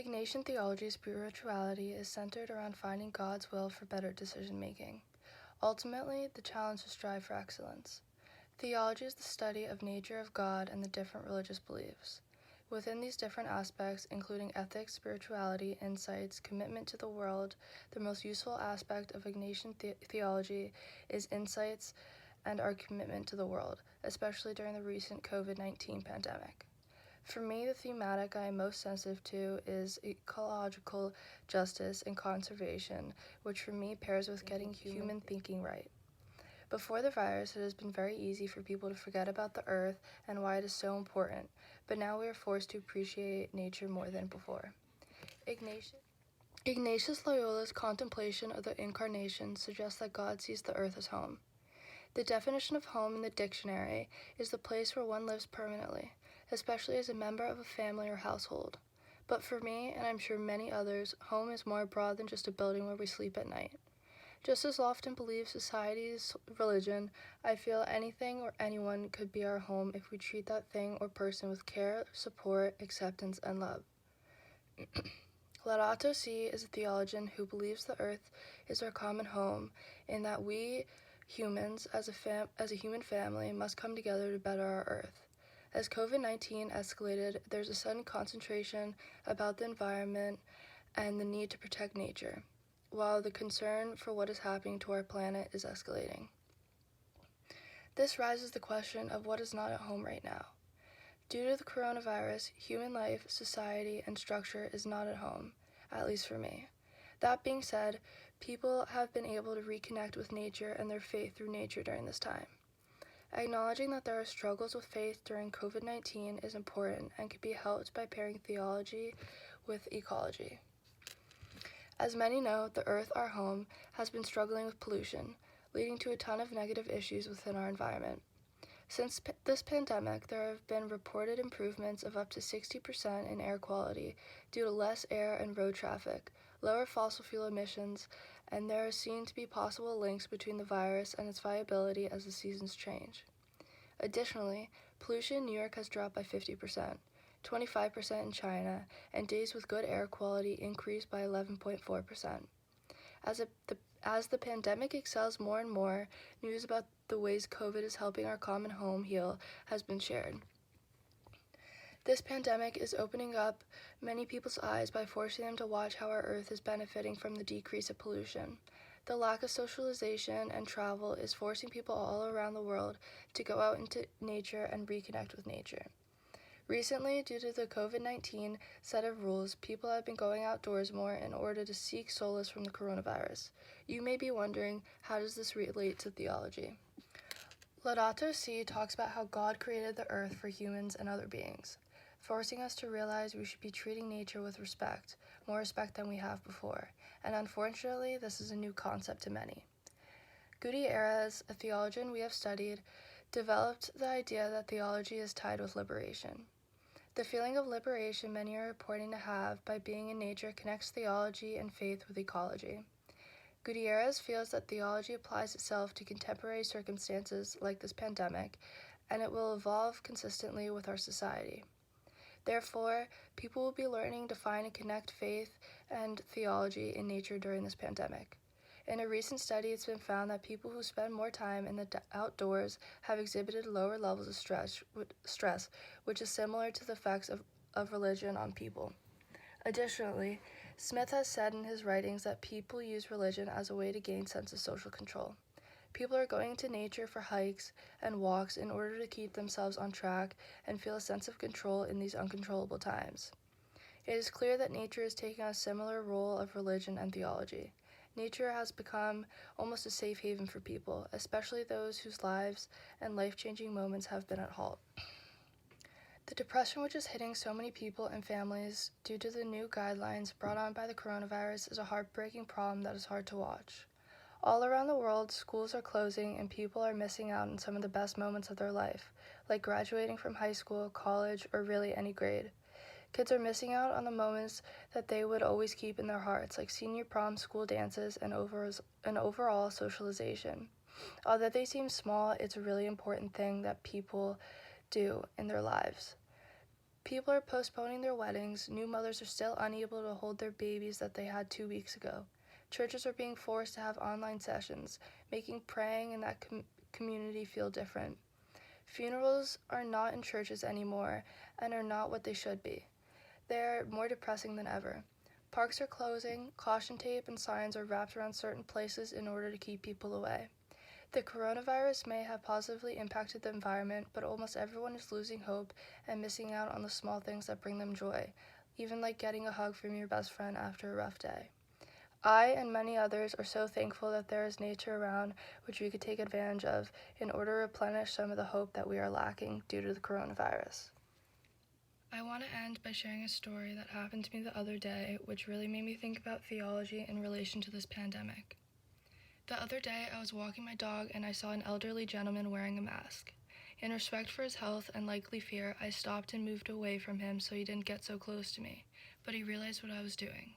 Ignatian theology spirituality is centered around finding God's will for better decision-making. Ultimately, the challenge is to strive for excellence. Theology is the study of nature of God and the different religious beliefs. Within these different aspects, including ethics, spirituality, insights, commitment to the world, the most useful aspect of Ignatian theology is insights and our commitment to the world, especially during the recent COVID-19 pandemic. For me, the thematic I am most sensitive to is ecological justice and conservation, which for me pairs with getting human thinking right. Before the virus, it has been very easy for people to forget about the earth and why it is so important, but now we are forced to appreciate nature more than before. Ignatius Loyola's contemplation of the Incarnation suggests that God sees the earth as home. The definition of home in the dictionary is the place where one lives permanently, especially as a member of a family or household. But for me, and I'm sure many others, home is more broad than just a building where we sleep at night. Just as often believe society's religion, I feel anything or anyone could be our home if we treat that thing or person with care, support, acceptance, and love. Laudato Si is a theologian who believes the earth is our common home, in that we humans, as a human family, must come together to better our earth. As COVID-19 escalated, there's a sudden concentration about the environment and the need to protect nature, while the concern for what is happening to our planet is escalating. This raises the question of what is not at home right now. Due to the coronavirus, human life, society, and structure is not at home, at least for me. That being said, people have been able to reconnect with nature and their faith through nature during this time. Acknowledging that there are struggles with faith during COVID-19 is important and can be helped by pairing theology with ecology. As many know, the earth, our home, has been struggling with pollution, leading to a ton of negative issues within our environment. Since this pandemic, there have been reported improvements of up to 60% in air quality due to less air and road traffic, lower fossil fuel emissions, and there are seen to be possible links between the virus and its viability as the seasons change. Additionally, pollution in New York has dropped by 50%, 25% in China, and days with good air quality increased by 11.4%. As the pandemic excels more and more, news about the ways COVID is helping our common home heal has been shared. This pandemic is opening up many people's eyes by forcing them to watch how our earth is benefiting from the decrease of pollution. The lack of socialization and travel is forcing people all around the world to go out into nature and reconnect with nature. Recently, due to the COVID-19 set of rules, people have been going outdoors more in order to seek solace from the coronavirus. You may be wondering, how does this relate to theology? Laudato Si talks about how God created the earth for humans and other beings, forcing us to realize we should be treating nature with respect, more respect than we have before, and unfortunately, this is a new concept to many. Gutierrez, a theologian we have studied, developed the idea that theology is tied with liberation. The feeling of liberation many are reporting to have by being in nature connects theology and faith with ecology. Gutierrez feels that theology applies itself to contemporary circumstances like this pandemic, and it will evolve consistently with our society. Therefore, people will be learning to find and connect faith and theology in nature during this pandemic. In a recent study, it's been found that people who spend more time in the outdoors have exhibited lower levels of stress, which is similar to the effects of religion on people. Additionally, Smith has said in his writings that people use religion as a way to gain sense of social control. People are going to nature for hikes and walks in order to keep themselves on track and feel a sense of control in these uncontrollable times. It is clear that nature is taking a similar role of religion and theology. Nature has become almost a safe haven for people, especially those whose lives and life-changing moments have been at halt. The depression which is hitting so many people and families due to the new guidelines brought on by the coronavirus is a heartbreaking problem that is hard to watch. All around the world, schools are closing and people are missing out on some of the best moments of their life, like graduating from high school, college, or really any grade. Kids are missing out on the moments that they would always keep in their hearts, like senior prom, school dances, and overall socialization. Although they seem small, it's a really important thing that people do in their lives. People are postponing their weddings. New mothers are still unable to hold their babies that they had 2 weeks ago. Churches are being forced to have online sessions, making praying in that community feel different. Funerals are not in churches anymore and are not what they should be. They are more depressing than ever. Parks are closing, caution tape and signs are wrapped around certain places in order to keep people away. The coronavirus may have positively impacted the environment, but almost everyone is losing hope and missing out on the small things that bring them joy, even like getting a hug from your best friend after a rough day. I and many others are so thankful that there is nature around which we could take advantage of in order to replenish some of the hope that we are lacking due to the coronavirus. I want to end by sharing a story that happened to me the other day, which really made me think about theology in relation to this pandemic. The other day, I was walking my dog and I saw an elderly gentleman wearing a mask. In respect for his health and likely fear, I stopped and moved away from him so he didn't get so close to me, but he realized what I was doing.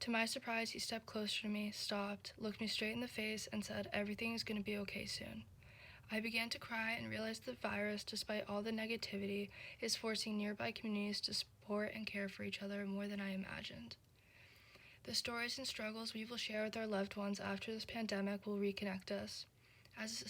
To my surprise, he stepped closer to me, stopped, looked me straight in the face, and said, "Everything is going to be okay soon." I began to cry and realized the virus, despite all the negativity, is forcing nearby communities to support and care for each other more than I imagined. The stories and struggles we will share with our loved ones after this pandemic will reconnect us. As a